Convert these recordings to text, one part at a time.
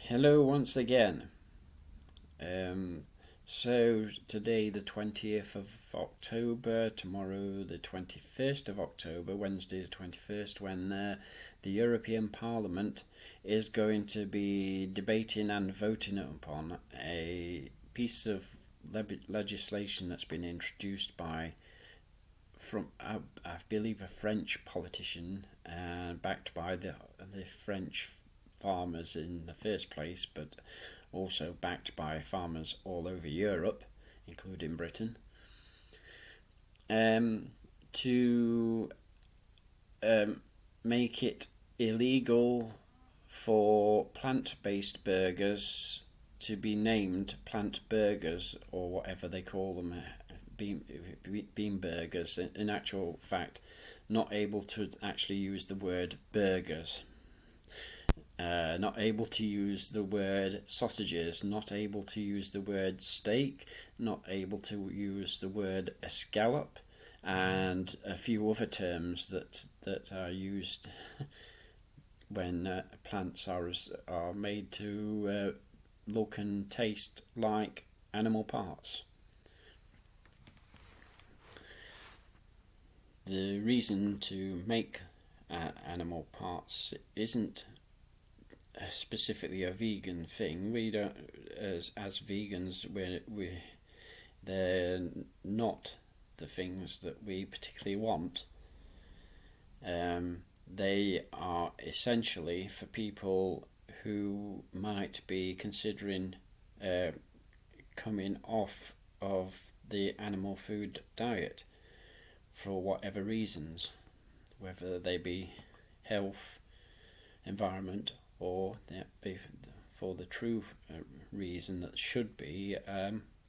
Hello once again. Um, so today the 20th of October, tomorrow the 21st of October, Wednesday the 21st, when the European Parliament is going to be debating and voting upon a piece of legislation that's been introduced by from I believe a French politician, backed by the French farmers in the first place, but also backed by farmers all over Europe, including Britain, um, to make it illegal for plant-based burgers to be named plant burgers, or whatever they call them, bean burgers. In actual fact, not able to actually use the word burgers, not able to use the word sausages, not able to use the word steak, not able to use the word escallop, and a few other terms that are used when plants are made to look and taste like animal parts. The reason to make animal parts isn't specifically a vegan thing. We don't, as vegans, they're not the things that we particularly want. They are essentially for people who might be considering coming off of the animal food diet for whatever reasons, whether they be health, environment, or for the true reason that should be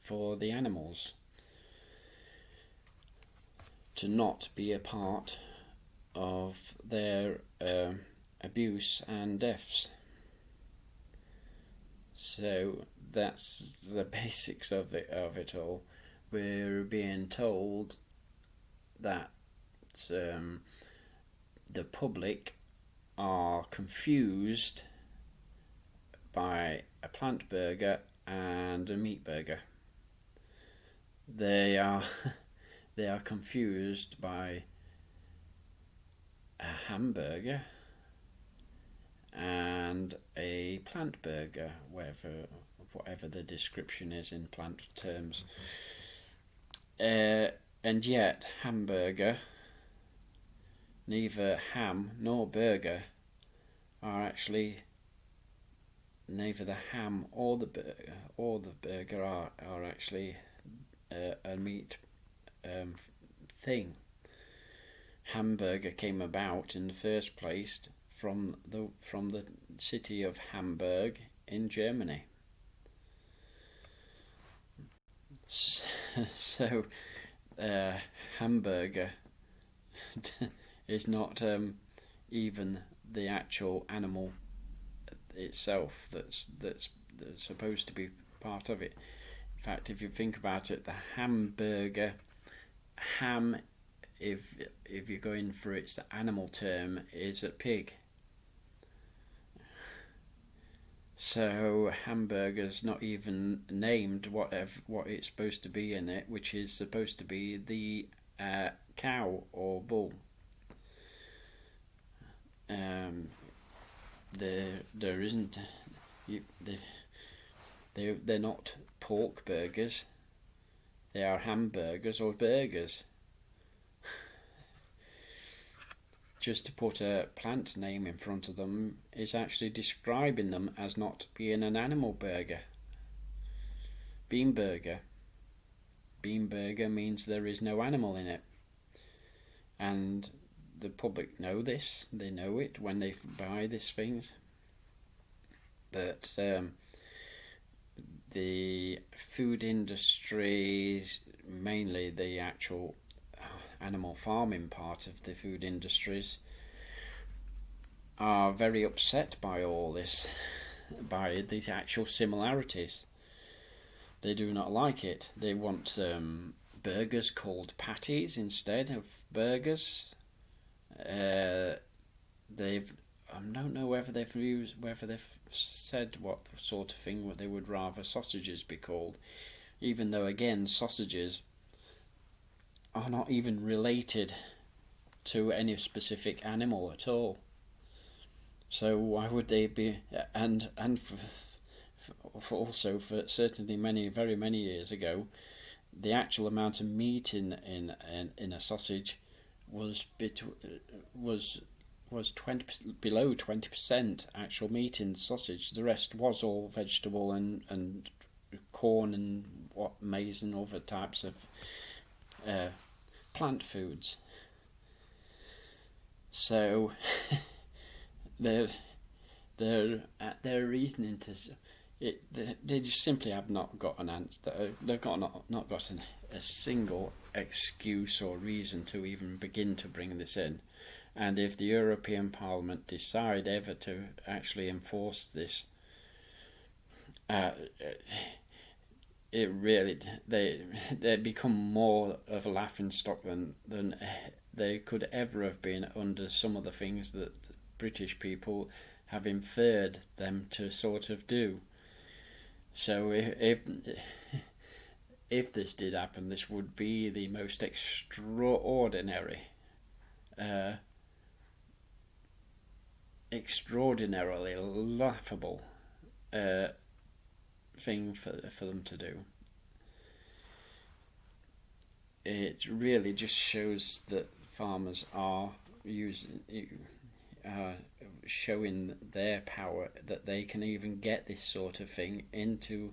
for the animals to not be a part of their abuse and deaths. So that's the basics of it all. We're being told that the public are confused by a plant burger and a meat burger. They are they are confused by a hamburger and a plant burger, whatever the description is in plant terms. And yet, hamburger, neither ham nor burger are actually, neither the ham or the burger are actually a meat thing. Hamburger came about in the first place from the city of Hamburg in Germany. So hamburger is not even the actual animal itself that's supposed to be part of it. In fact, if you think about it, the hamburger, ham, if you're going for its animal term, is a pig. So hamburger's not even named what it's supposed to be in it, which is supposed to be the cow or bull. There isn't. They're not pork burgers. They are hamburgers or burgers. Just to put a plant name in front of them is actually describing them as not being an animal burger. Bean burger. Bean burger means there is no animal in it. And the public know this. They know it when they buy these things. But the food industries, mainly the actual animal farming part of the food industries, are very upset by all this, by these actual similarities. They do not like it. They want burgers called patties instead of burgers. They've I don't know whether they've said what sort of thing they would rather sausages be called, even though again sausages are not even related to any specific animal at all. So why would they be? And for also for certainly very many years ago, the actual amount of meat in a sausage was was 20% below 20% actual meat in sausage. The rest was all vegetable and corn and maize and other types of plant foods. So their reasoning to it, they just simply have not got an answer. They've not got a single excuse or reason to even begin to bring this in. And if the European Parliament decide ever to actually enforce this, it really they become more of a laughingstock than they could ever have been under some of the things that British people have inferred them to sort of do. So if this did happen, this would be the most extraordinarily laughable thing for them to do. It really just shows that farmers are showing their power, that they can even get this sort of thing into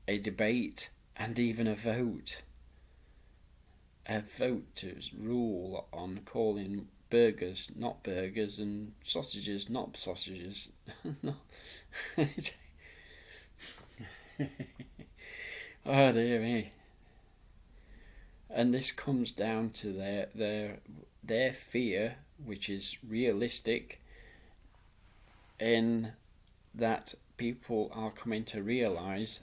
a debate and even a vote to rule on calling burgers not burgers and sausages not sausages. No. Oh dear me. And this comes down to their fear, which is realistic, in that people are coming to realise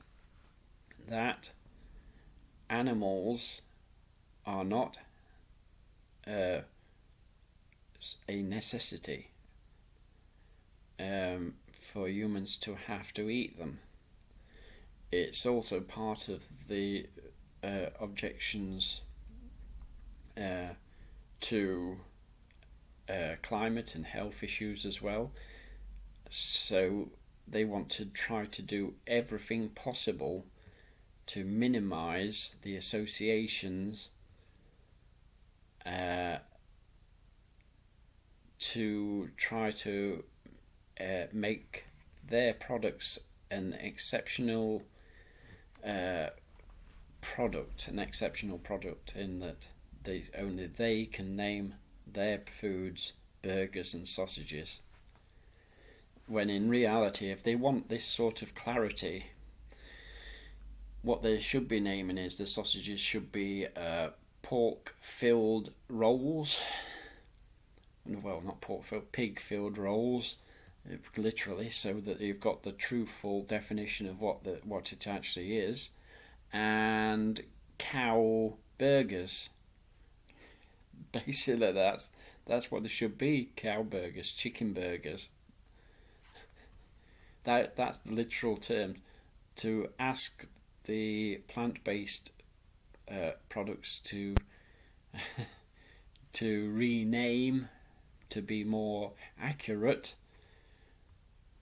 that animals are not a necessity for humans to have to eat them. It's also part of the objections to climate and health issues as well. So they want to try to do everything possible to minimise the associations to try to make their products an exceptional product in that only they can name their foods burgers and sausages, when in reality, if they want this sort of clarity, what they should be naming is the sausages should be pork filled rolls. Well, not pork filled, pig filled rolls, literally, so that you've got the truthful definition of what it actually is. And cow burgers. Basically, that's what they should be: cow burgers, chicken burgers. That's the literal term. To ask the plant-based products to rename to be more accurate,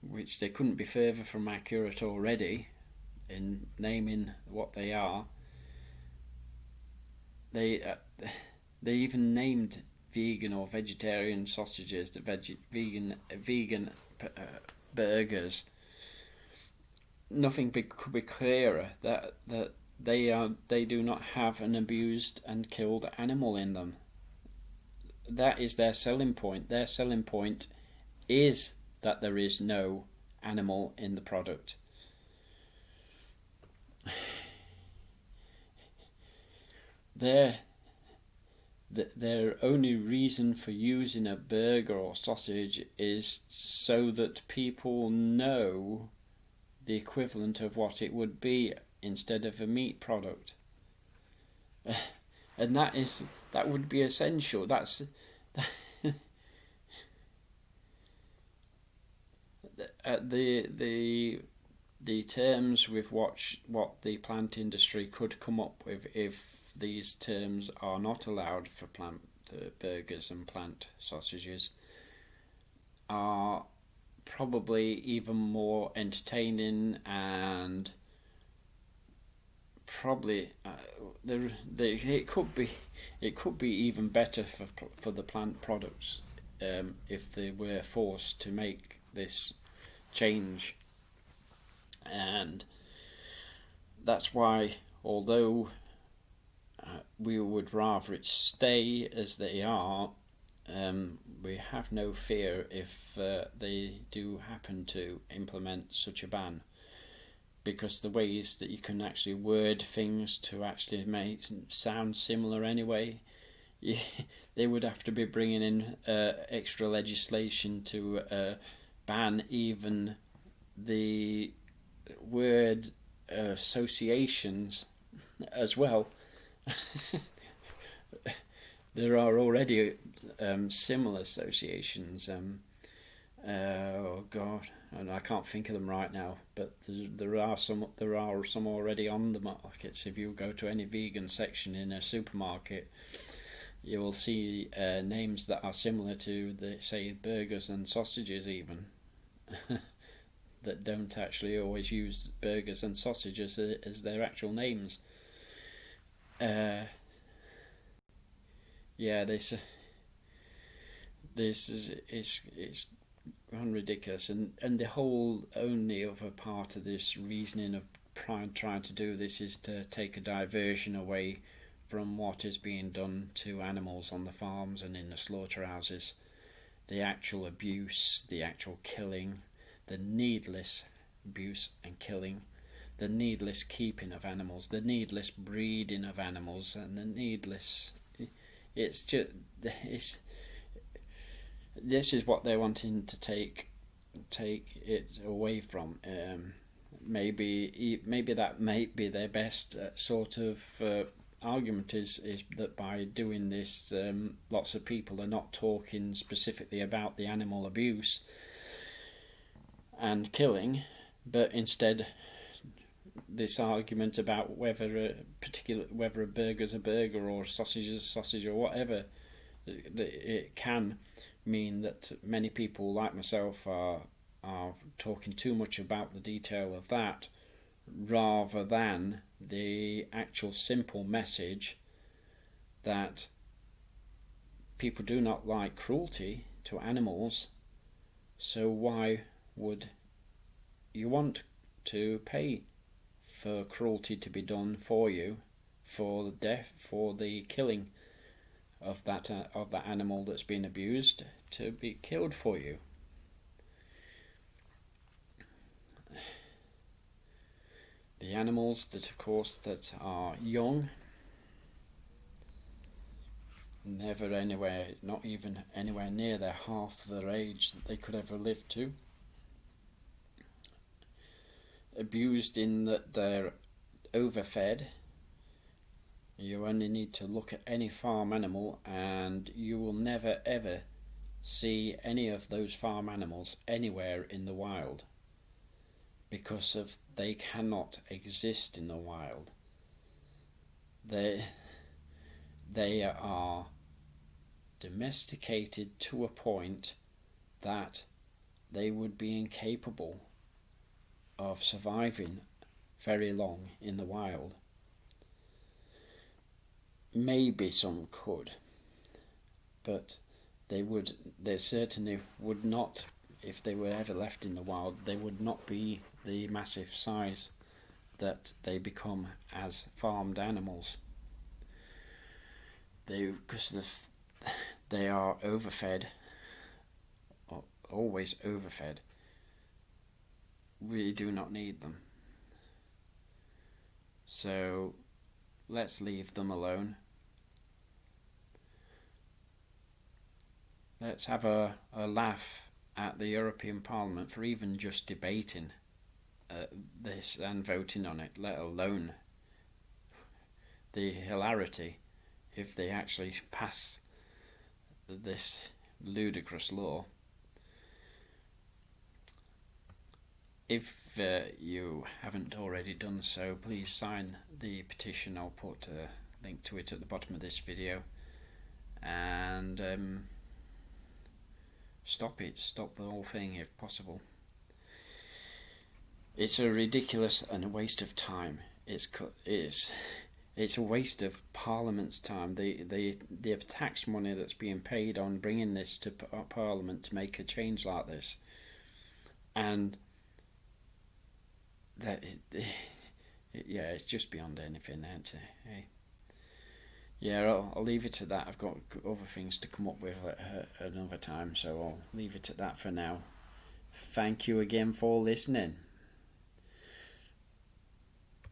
which they couldn't be further from accurate already in naming what they are. They even named vegan or vegetarian sausages the vegan burgers. Nothing could be clearer that they do not have an abused and killed animal in them. That is their selling point. Their selling point is that there is no animal in the product. Their only reason for using a burger or sausage is so that people know the equivalent of what it would be instead of a meat product. And that would be essential. the terms with what the plant industry could come up with if these terms are not allowed for plant burgers and plant sausages are probably even more entertaining, and probably it could be even better for the plant products if they were forced to make this change. And that's why, although we would rather it stay as they are, we have no fear if they do happen to implement such a ban, because the ways that you can actually word things to actually make sound similar anyway, they would have to be bringing in extra legislation to ban even the word associations as well. There are already similar associations. Oh God, and I can't think of them right now. But there are some already on the markets. If you go to any vegan section in a supermarket, you will see names that are similar to the, say, burgers and sausages even. That don't actually always use burgers and sausages as their actual names. Yeah, this is it's gone ridiculous, and the whole only other part of this reasoning of trying to do this is to take a diversion away from what is being done to animals on the farms and in the slaughterhouses, the actual abuse, the actual killing, the needless abuse and killing, the needless keeping of animals, the needless breeding of animals, and the needless. It's just this is what they're wanting to take it away from. Maybe that may be their best sort of argument is that by doing this, lots of people are not talking specifically about the animal abuse and killing, but instead this argument about whether a burger's a burger or sausage is a sausage or whatever, it can mean that many people like myself are talking too much about the detail of that, rather than the actual simple message that people do not like cruelty to animals, so why would you want to pay for cruelty to be done for you, for the death, for the killing of that animal that's been abused, to be killed for you? The animals that, of course, that are young, not even anywhere near their half their age that they could ever live to, abused in that they're overfed. You only need to look at any farm animal and you will never ever see any of those farm animals anywhere in the wild, because they cannot exist in the wild. They are domesticated to a point that they would be incapable of surviving very long in the wild. Maybe some could, but they certainly would not, if they were ever left in the wild, they would not be the massive size that they become as farmed animals. Because they are overfed, always overfed. We do not need them. So let's leave them alone. Let's have a laugh at the European Parliament for even just debating this and voting on it, let alone the hilarity if they actually pass this ludicrous law. If you haven't already done so, please sign the petition. I'll put a link to it at the bottom of this video. And stop the whole thing if possible. It's a ridiculous and a waste of time. It's a waste of Parliament's time. The tax money that's being paid on bringing this to Parliament to make a change like this, and that yeah, it's just beyond anything, isn't it? Hey. Yeah, I'll leave it at that. I've got other things to come up with at another time, so I'll leave it at that for now. Thank you again for listening.